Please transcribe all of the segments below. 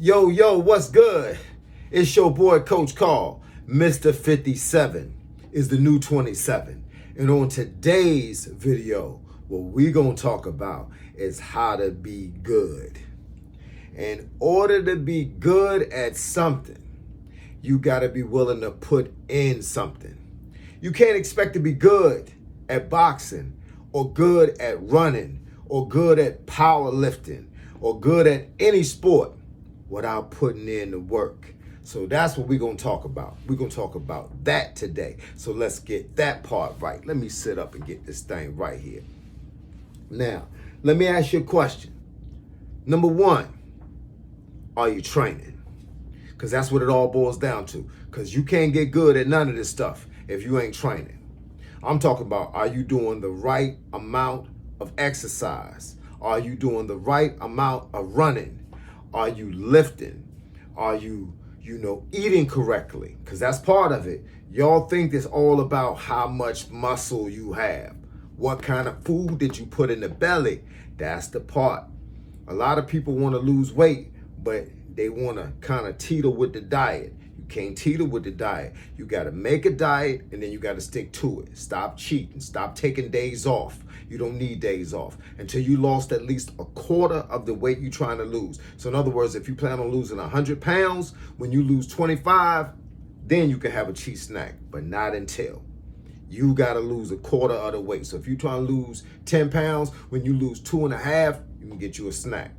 Yo, what's good? It's your boy, Coach Carl. Mr. 57 is the new 27. And on today's video, what we're going to talk about is how to be good. In order to be good at something, you got to be willing to put in something. You can't expect to be good at boxing or good at running or good at powerlifting or good at any sport without putting in the work. So that's what we're going to talk about. We're going to talk about that today. So let's get that part right. Let me sit up and get this thing right here. Now, let me ask you a question. Number one, are you training? Because that's what it all boils down to. Because you can't get good at none of this stuff if you ain't training. I'm talking about, are you doing the right amount of exercise? Are you doing the right amount of running? Are you lifting? Are you, eating correctly? Because that's part of it. Y'all think it's all about how much muscle you have. What kind of food did you put in the belly? That's the part. A lot of people want to lose weight, but they want to kind of teeter with the diet. You can't teeter with the diet. You got to make a diet and then you got to stick to it. Stop cheating. Stop taking days off. You don't need days off until you lost at least a quarter of the weight you're trying to lose. So in other words, if you plan on losing 100 pounds, when you lose 25, then you can have a cheat snack, but not until. You got to lose a quarter of the weight. So if you're trying to lose 10 pounds, when you lose 2.5, you can get you a snack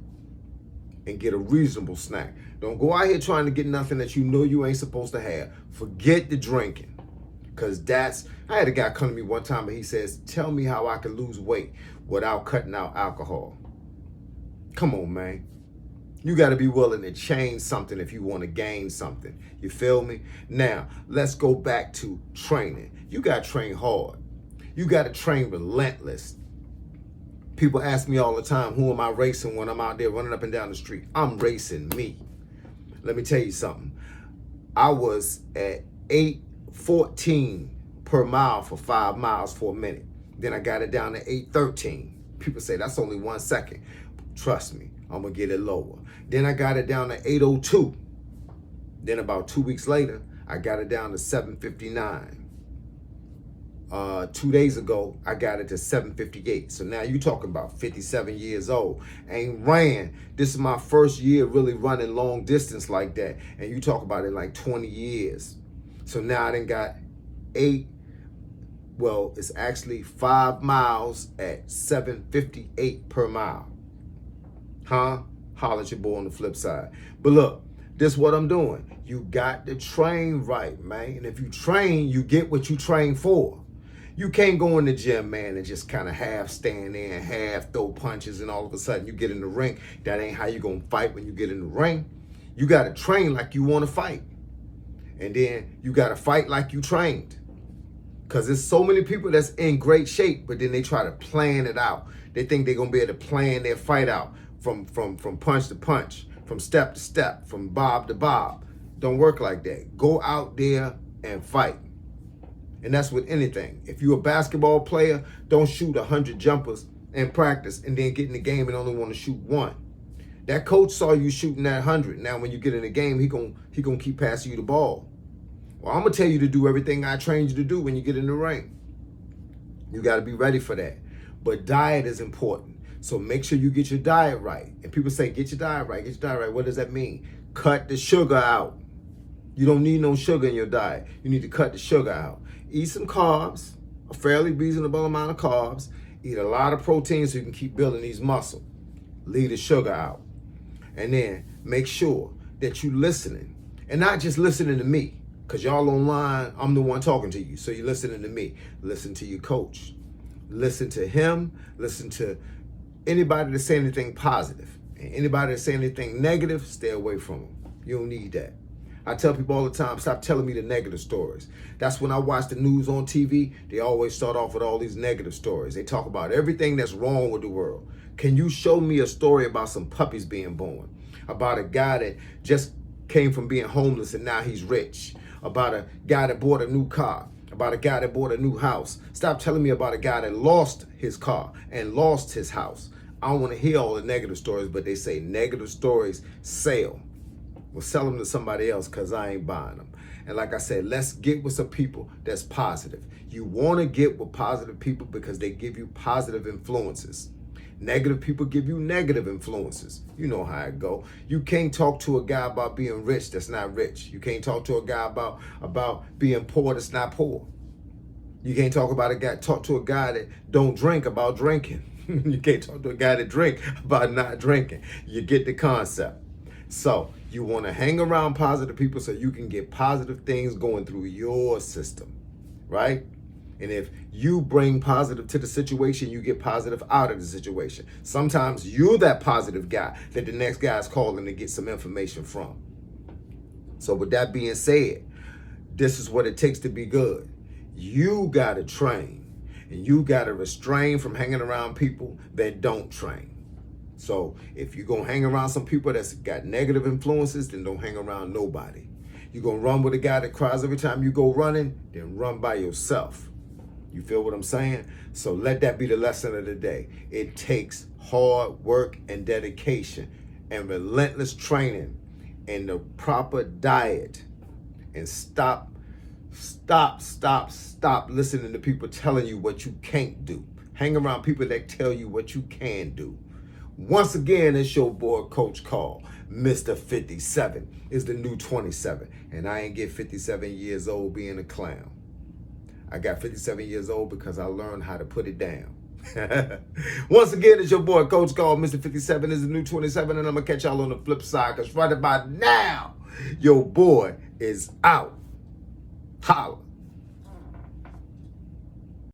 and get a reasonable snack. Don't go out here trying to get nothing that you know you ain't supposed to have. Forget the drinking. Because I had a guy come to me one time and he says, tell me how I can lose weight without cutting out alcohol. Come on, man. You got to be willing to change something if you want to gain something. You feel me? Now, let's go back to training. You got to train hard. You got to train relentless. People ask me all the time, who am I racing when I'm out there running up and down the street? I'm racing me. Let me tell you something. I was at 8:14 per mile for 5 miles for a minute. Then I got it down to 8:13. People say that's only 1 second. Trust me, I'm going to get it lower. Then I got it down to 8:02. Then about 2 weeks later, I got it down to 7:59. 2 days ago, I got it to 7:58. So now you talking about 57 years old. Ain't ran. This is my first year really running long distance like that. And you talk about it like 20 years. So now I done got it's actually 5 miles at 7:58 per mile. Huh? Holler at your boy on the flip side. But look, this is what I'm doing. You got to train right, man. And if you train, you get what you train for. You can't go in the gym, man, and just kind of half stand there and half throw punches and all of a sudden you get in the ring. That ain't how you going to fight when you get in the ring. You got to train like you want to fight. And then you got to fight like you trained. Because there's so many people that's in great shape, but then they try to plan it out. They think they're going to be able to plan their fight out from punch to punch, from step to step, from bob to bob. Don't work like that. Go out there and fight. And that's with anything. If you're a basketball player, don't shoot 100 jumpers in practice and then get in the game and only want to shoot one. That coach saw you shooting that 100. Now when you get in the game, he gonna keep passing you the ball. Well, I'm going to tell you to do everything I trained you to do when you get in the ring. You got to be ready for that. But diet is important. So make sure you get your diet right. And people say, get your diet right, get your diet right. What does that mean? Cut the sugar out. You don't need no sugar in your diet. You need to cut the sugar out. Eat some carbs, a fairly reasonable amount of carbs. Eat a lot of protein so you can keep building these muscles. Leave the sugar out. And then make sure that you're listening. And not just listening to me. Because y'all online, I'm the one talking to you. So you're listening to me. Listen to your coach. Listen to him. Listen to anybody that's saying anything positive. And anybody that's saying anything negative, stay away from them. You don't need that. I tell people all the time, stop telling me the negative stories. That's when I watch the news on TV, they always start off with all these negative stories. They talk about everything that's wrong with the world. Can you show me a story about some puppies being born? About a guy that just came from being homeless and now he's rich? About a guy that bought a new car, about a guy that bought a new house. Stop telling me about a guy that lost his car and lost his house. I don't want to hear all the negative stories, but they say negative stories sell. Well, sell them to somebody else because I ain't buying them. And like I said, let's get with some people that's positive. You want to get with positive people because they give you positive influences. Negative people give you negative influences. You know how it go. You can't talk to a guy about being rich that's not rich. You can't talk to a guy about being poor that's not poor. You can't talk to a guy that don't drink about drinking. You can't talk to a guy that drink about not drinking. You get the concept. So you want to hang around positive people so you can get positive things going through your system, right? And if you bring positive to the situation, you get positive out of the situation. Sometimes you're that positive guy that the next guy is calling to get some information from. So with that being said, this is what it takes to be good. You got to train, and you got to restrain from hanging around people that don't train. So if you're going to hang around some people that's got negative influences, then don't hang around nobody. You're going to run with a guy that cries every time you go running, then run by yourself. You feel what I'm saying? So let that be the lesson of the day. It takes hard work and dedication and relentless training and the proper diet. And stop listening to people telling you what you can't do. Hang around people that tell you what you can do. Once again, it's your boy, Coach Carl. Mr. 57 is the new 27. And I ain't get 57 years old being a clown. I got 57 years old because I learned how to put it down. Once again, it's your boy, Coach Carl. Mr. 57 is the new 27. And I'm going to catch y'all on the flip side because right about now, your boy is out. Holla.